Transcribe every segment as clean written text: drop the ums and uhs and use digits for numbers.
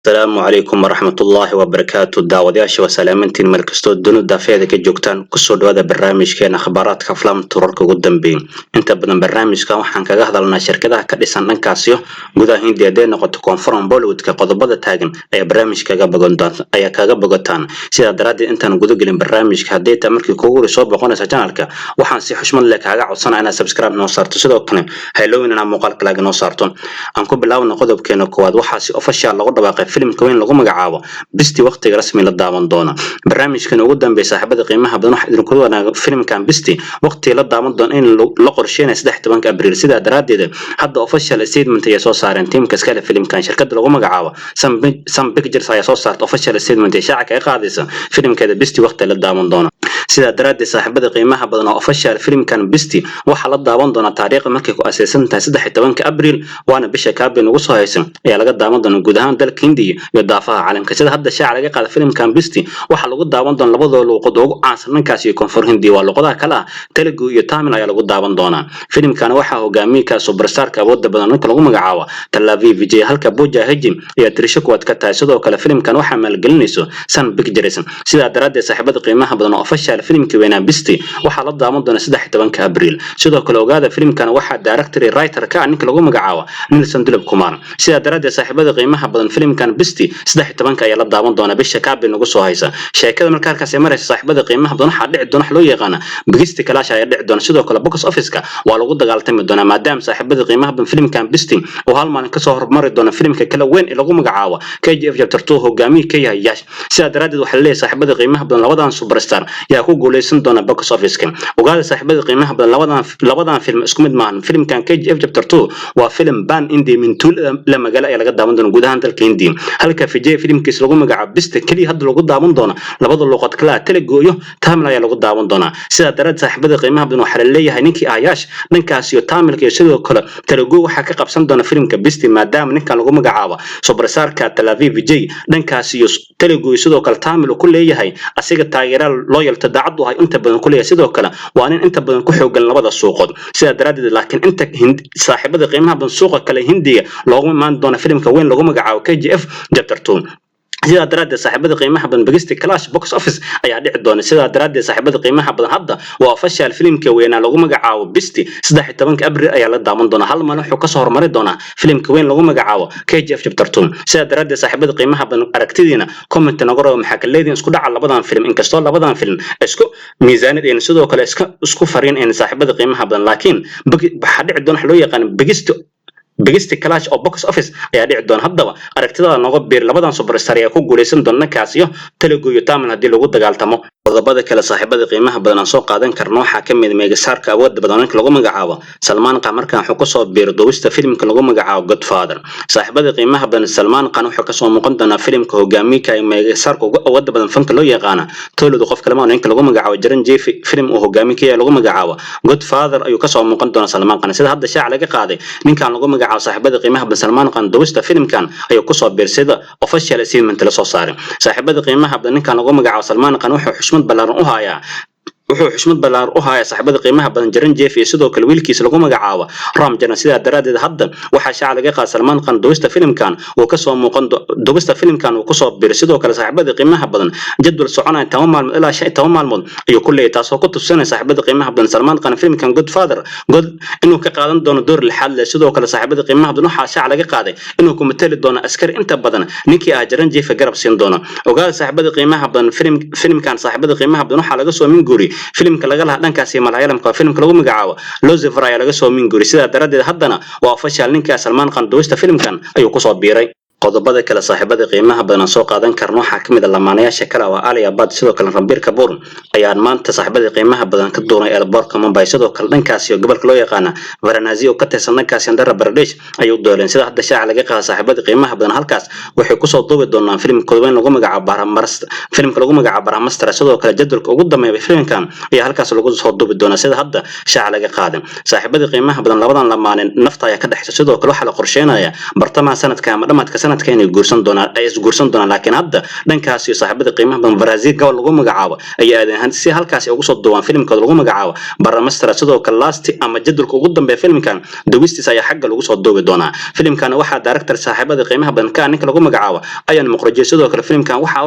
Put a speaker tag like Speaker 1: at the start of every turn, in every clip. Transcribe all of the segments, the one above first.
Speaker 1: السلام عليكم ورحمة الله وبركاته داودياش وسلامتين مركزتو الدنو دافيدا كجوكتان كسود هذا برنامج كان أخبارات كفلام ترورك قدام بين انت بدن برنامج كان وحان كغهد لنا شركة كديسان ننكاسيو قدا هندي دين نقط كونفرم بولود كقضبضة تاجن أي برنامج كغبغتان سيدا درادي انت نقدو قلن برنامج كهديتا مركي كوغوري صوب بقونا سجانالك وحان سي حشمان لك هاقا عصانا انا سبسكرايب نوصارتو سيدو كنين هايلوين انا مقالك لاغ نوصارتو انكو بلاو نقضب كينو كواد وحاسي اوفشال لغو دباقي فيلم كوين لغو مقعاوة بستي وقت رسمي للدعوان دونا برنامج كان قدام بصاحبة قيمها بدون واحد يقولوا أنا فيلم كان بستي وقت للدعوان دون إن لقرشين 16 أبريل سيدا درادي حد أوفشال ستيتمنت يسوع صار تيم كسكال فيلم كان شركة لغو مقعاوة سم بيكجرز يسوع صارت أوفشال ستيتمنت شاعك قاعدة فيلم كذا بستي وقت للدعوان دونا سيدا درادي صاحبة قيمها بدون أوفشال فيلم كان بستي وحل الدعوان دونا تاريخ مكي أساسا 16 أبريل وأنا بشكابين وصهيسن يا لقد دعوان دونا جودهان دل كندي يدافع عالمka sida hadda shaac laga qaada filimkan bisti waxa lagu daawan doona labadoo luqad ugu caansan ninkaasi koonfur hindi waa luqadaha kala Telugu iyo Tamil ayaa lagu daawan doona filimkan waxa hogaamiye ka superstar-ka awoodda badan ninka lagu magacaabo Talavi Vijay halka Pooja Hajim iyo Trisha Kuwat ka tahay sidoo kale filimkan waxa maalgelinayso Sun Pictures sida daraaddeed saaxiibada qiimaha badan oo official filimkii weynaa bisti waxa la daawan doona 16 Abriil sidoo kale ogaada filimkan waxa director iyo writer ka ninka lagu magacaabo Nilsson Dilip Kumar sida daraaddeed saaxiibada qiimaha badan filimkan bisti 16 ayaa la daawan doona bisha kaabin ugu soo haysa sheekada marka halkaas ay marayso saaxiibada qiimaha badan waxa dhici doona loo yaqaan bigisti kalaasha ay dhici doona sidoo kale box office-ka waa lagu dagaaltami doona maadaama saaxiibada qiimaha badan filimkan bisti oo hal maalin ka soo hormari doona filimka kala weyn ee lagu magacaabo KGF chapter 2 hogaamiye ka yahay Yash sida daraaddeed waxa leeyahay saaxiibada qiimaha badan labadan superstar yaa ku guuleysan doona box office-ka ogaada saaxiibada qiimaha badan labadan film isku mid maahan filimkan KGF chapter 2 waa film ban indie min tul la magaala ay laga daawan doona gudaha dalka India halka Vijay filimkiisa lagu magacaabo bista kaliya hadda lagu daawan doona labada luqad kala Telugu iyo Tamil ayaa lagu daawan doona sida daraad saaxiibada qiimaha badan waxa la leeyahay ninkii Ayash ninkaas iyo Tamilka iyo sidoo kale Telugu waxa ka qabsan doona filimka bisti maadaama ninka lagu magacaabo superstar-ka Talavi Vijay ninkaas iyo Telugu iyo sidoo kale Tamil ku leeyahay asiga taageero loyal tadacad ah inta badan ku leeyahay sidoo kale waa in inta badan ku xoogan labada suuqood sida daraaddeed laakiin inta saaxiibada qiimaha badan suuqa kale Hindiga loogu imaan doona filimka weyn lagu magacaabo KGF chapter 2 sida daraaddeed saaxiibada qiimaha badan bigisti clash box office ayaa dhici doona sida daraaddeed saaxiibada qiimaha badan hadda waa official filimka weynaa lagu magacaabo bisti 16 Abriil ayaa la daawan doona hal maalin wuxuu ka soo hormari doona filimka weyn lagu magacaabo KGF chapter 2 sida daraaddeed saaxiibada qiimaha badan aragtidiina comment nagaro maxaa ka leedin isku dhaca labadan film inkastoo labadan film isku miisaanid ee sidoo kale isku fariin ee saaxiibada qiimaha badan laakiin waxa dhici doona loo yaqaan biggest clash oo box office ayaa dhici doona haddaba aragtida nooga beer labadan superstar ayaa ku guuleysan doona kaasiyo Telugu iyo Tamil hadii lagu dagaaltamo qodobada kale saaxiibada qiimaha badan aan soo qaadan karno waxa kamid meegasarka awoodda badan ninka lagu magacaabo Salman Khan markaan wuxuu ka soo beer doobista filimka lagu magacaabo Godfather saaxiibada qiimaha badan Salman Khan wuxuu ka soo muuqan doona filimka hogaamiye ay meegasarka ugu awoodda badan fanka loo yaqaan toolada qof kale ma ninka lagu magacaabo Jaran Jeefi film uu hogaamiye lagu magacaabo Godfather ayuu ka soo muuqan doona Salman Khan sida hadda shaac laga qaaday ninkan lagu magacaabo saaxiibada qiimaha badan Salman Khan doobista filimkan ayuu ku soo beersada official statement la soo saaray saaxiibada qiimaha badan ninkan lagu magacaabo Salman Khan wuxuu balaaran u hayaa wuxuu xushmad balaar u hayaa saaxiibada qiimaha badan Jaran Jeefi sidoo kale wiilkiisa lagu magacaabo Ram Jaran sida daraaddeed hadda waxa shaac laga qaaday Salman Khan doobista filimkan uu ka soo muuqan doobista filimkan uu ku soo biiray sidoo kale saaxiibada qiimaha badan jadwal soconaya 10 maalmood ilaa 15 maalmood ayuu ku leeyahay taasoo ku tusinaysa saaxiibada qiimaha badan Salman Khan filimkan Godfather inuu ka qaadan doono door lixaad leh sidoo kale saaxiibada qiimaha badan waxa shaac laga qaaday inuu ku matali doono askar inta badan ninkii Jaran Jeefi garab siin doono ogaal saaxiibada qiimaha badan filimkan saaxiibada qiimaha badan waxa laga soo min guuri filimka laga lahaa dhankaasi Malayalamka filimka lagu magacaabo Lucifer ayaa laga soo min guuri sida daradeed haddana waa official ninka Salman Khan doobista filimkan ayuu ku soo biiray qodobada kala saaxiibada qiimaha badan soo qaadan karno waxa kamid ah lamaanayaasha kala waa Ali Abad sidoo kale Ranbir Kapoor ayaa maanta saaxiibada qiimaha badan ka doonay airport Mumbai sidoo kale dhankaasi oo gobolka loo yaqaan Varanasi oo ka tirsan dhankaasi Andhra Pradesh ayuu dooleen sida hadda shaac laga qaaday saaxiibada qiimaha badan halkaas waxay ku soo duubi doonaan filimka weyn lagu magacaabo Brahmastra sidoo kale jadwalka ugu dambeeyay filimkan ayaa halkaas lagu soo duubi doonaa sida hadda shaac laga qaaday saaxiibada qiimaha badan labadan lamaanin nafta ayaa ka dhaxaysa sidoo kale waxa la qorsheenayaa bartamaha sanadka ama dhamaadka sanadka inay guursan doonaan ay isguursan doonaan laakiin hadda dhankaas iyo saaxiibada qiimaha badan Brazil gobol lagu magacaabo ay aadeen si halkaas ay ugu soo duubaan filimkooda lagu magacaabo Baramaster sidoo kale last ama jadwalka ugu dambeeya filimkan duwistiisa ayaa xagga lagu soo duubi doonaa filimkan waxaa director saaxiibada qiimaha badan ka ninka lagu magacaabo ayaan muqrajay sidoo kale filimkan waxaa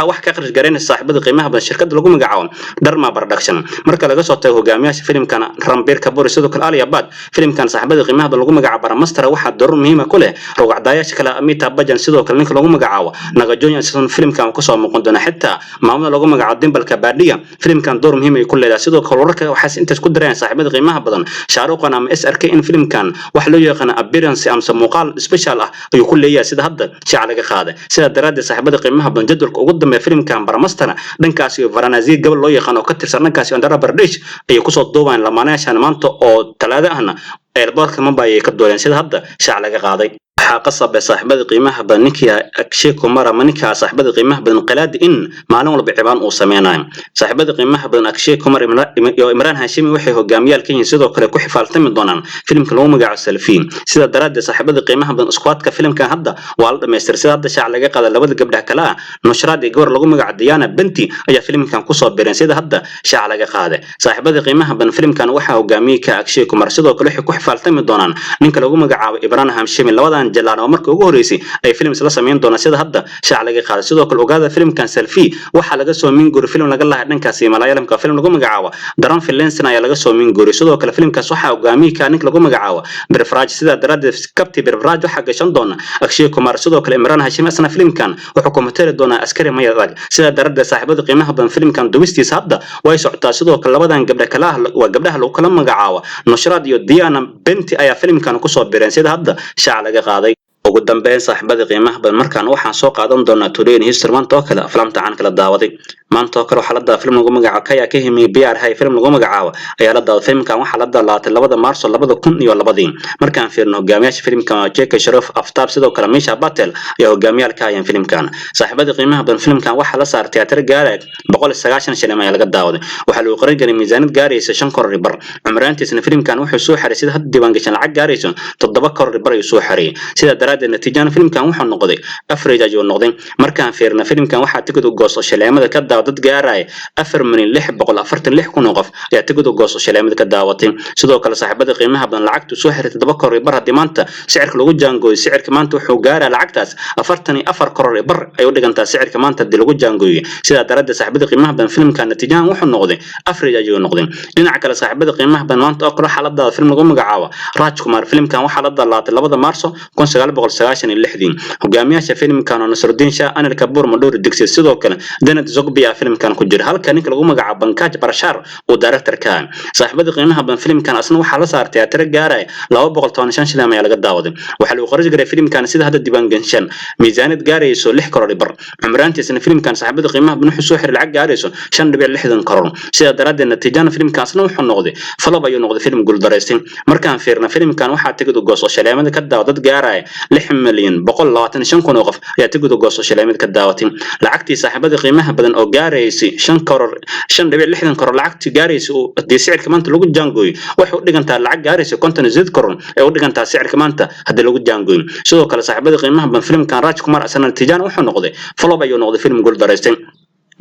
Speaker 1: wax ka qarish gareynay saaxiibada qiimaha badan shirkadda lagu magacaabo Dharma Production marka laga soo tago hogaamiyaasha filimkan Ranbir Kapoor sidoo kale Ali Abad filimkan saaxiibada qiimaha badan lagu magacaabo Baramaster waxaa door muhiim ah ku leh rogacdayaasha kale Amitabh Bachchan sidoo kale ninka lagu magacaabo Nagarjuna sidoo filimkan ku soo muuqan doona xitaa maamulka lagu magacaabo Dimple Kapadia filimkan door muhiim ay ku leedahay sidoo kale wararka waxaas intaas ku dareen saaxiibada qiimaha badan Shaaruqan ama SRK in filimkan wax loo yaqaan appearance ama muuqaal special ah ayuu ku leeyahay sida hadda shaac laga qaaday sida daraaddeed saaxiibada qiimaha badan jadwalka ugu dambeeya filimkan Baramaster dhankaas iyo Varanasi gobol loo yaqaan oo ka tirsan dhankaas iyo Andhra Pradesh ay ku soo duubaan lamaanayaashan maanta oo talaado ahna airportka Mumbai ay ka dooreen sida hadda shaac laga qaaday waxaa qasab saaxiibada qiimaha badan ninkii Akshay Kumar ama ninka saaxiibada qiimaha badan qalaad in maalin walba cibaan uu sameeyay saaxiibada qiimaha badan Akshay Kumar iyo Imran Hashimi waxay hogaamiyal Kenya sidoo kale ku xifaaltami doonaan filimka lagu magacaabo Selfie sida daraaddeed saaxiibada qiimaha badan squadka filimkan hadda waa la dhameystir sida hadda shaac laga qaaday labada gabdhaha kala Nusrat iyo gabar lagu magacaabo Diana Binti ayaa filimkan ku soo biireen sida hadda shaac laga qaaday saaxiibada qiimaha badan filimkan waxaa hogaamiyay ka Akshay Kumar sidoo kale waxay ku xifaaltami doonaan ninka lagu magacaabo Imran Hashimi labada jalaan oo markii ugu horeysay ay filim la sameeyeen doona sida hadda shaac laga qaaday sidoo kale ogaada filimkan Selfie waxa laga soo min guri film laga lahaa dhankaas Malayalamka film lagu magacaabo Dharan Finlandna ayaa laga soo min guri sidoo kale filimkaas waxa hogaamiyay ka ninka lagu magacaabo Birfraj sida daraaddeed kabti Birfraj waxa gashan doona Akshay Kumar sidoo kale Imran Hashimi asna filimkan wuxuu ku matali doona askari mayadag sida daraaddeed saaxiibada qiimaha badan filimkan duwistiisa hadda way socotaa sidoo kale labadan gabdha kala waa gabdhaha lagu kala magacaabo Nusrat iyo Diana Binti ayaa filimkan ku soo biireen sida hadda shaac laga qaaday ugu dambeyn saaxiibada qiimaha badan markaan waxaan soo qaadan doonaa Today History maanta oo kale aflaamta aan kala daawaday maanta oo kale waxa la daawaday film lagu magacaabo Kaya Kahimi BR hay film lagu magacaabo ayaa la daawaday filmkan waxa la daawaday 2 Maarso 2002 markaan fiirno hogaamiyaasha filmkan Jake Sharaf Aftab sidoo kale Misha Patel ayaa hogaamiyal ka hayeen filmkan saaxiibada qiimaha badan filmkan waxa la saaray tiyaatar gaaray 190 shilin ayaa laga daawaday waxa lagu qoray galay miisaanid gaaraysa 5 koror bar cumraantiisna filmkan wuxuu soo xaray sida hadda diiwaan gashan lacag gaaraysa 7 koror bar ayuu soo xaray sida natiijada filimkan wuxuu noqday average ayuu noqday markaan fiirno filimkan waxa tigid u gooso shaleemada ka daawad dad gaaray 4,646 kun qof ayaa tigid u gooso shaleemada ka daawatay sidoo kale saaxiibada qiimaha badan lacagtu soo xirtay 7 koror bar hadii maanta sicirka lagu jaangooyo sicirka maanta wuxuu gaaraa lacagtaas 44 koror bar ay u dhigantaa sicirka maanta hadii lagu jaangooyo sida daraaddeed saaxiibada qiimaha badan filimkan natiijada wuxuu noqday average ayuu noqday dhinaca kale saaxiibada qiimaha badan maanta oo kale xaaladda film lagu magacaabo Rajkumar filimkan waxa la daawaday 2 Maarso 1996 hogaamiyaasha filimkan oo Nasruddin Shah Anil Kapoor Madhuri Dixit sidoo kale Danat Zogby filimkan ku jira halka ninka lagu magacaabo Pankaj Prashar oo director ka saaxiibada qiimaha badan filimkan asna waxa la saartay tiyaatar gaaray 215 shilin ayaa laga daawaday waxa lagu qoray garay filimkan sida hadda diiwaan gashan miisaanid gaarayso 6 koror bar cumraantiisna filimkan saaxiibada qiimaha badan wuxuu soo xiray lacag gaarayso 5.60 koror sida daraaddeed natiijada filimkan asna wuxuu noqday falab ayuu noqday film guul dareystay markaan fiirno filimkan waxa tigid u gooso shaleemada ka daawad gaaray 6,125 kun qof ayaa tigid u gooso shaleemada ka daawatay lacagtii saaxiibada qiimaha badan oo gaaraysi 5 koror 5.60 koror lacagtii gaaraysi oo hadii sicirka maanta lagu jaangooyo waxay u dhigantaa lacag gaaraysi 58 koror ee u dhigantaa sicirka maanta hadii lagu jaangooyo sidoo kale saaxiibada qiimaha badan filimkan Rajkumar asna natiijada wuxuu noqday falab ayuu noqday film guul dareystay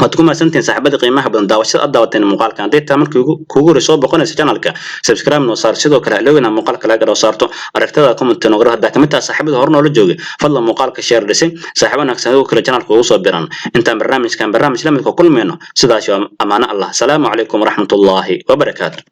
Speaker 1: waad mahadsantiin saaxiibada qiimaha badan daawashada aad daawateen muuqaalkan deeta markii kugu horeysoo boqonaysa channelka subscribe noo saar sidoo kale ilowina muuqaalka laga garo saarto aragtada comment noo garo hadda kamid ah saaxiibada hor noola joogay fadlan muuqaalka share dhisay saaxiibana wanaagsan oo kale channelka ugu soo biran intaan barnaamijkan barnaamij la mid ku kulmeyno sidaas amaana Allah salaamu calaykum waraxmatullaahi wabarakaatuh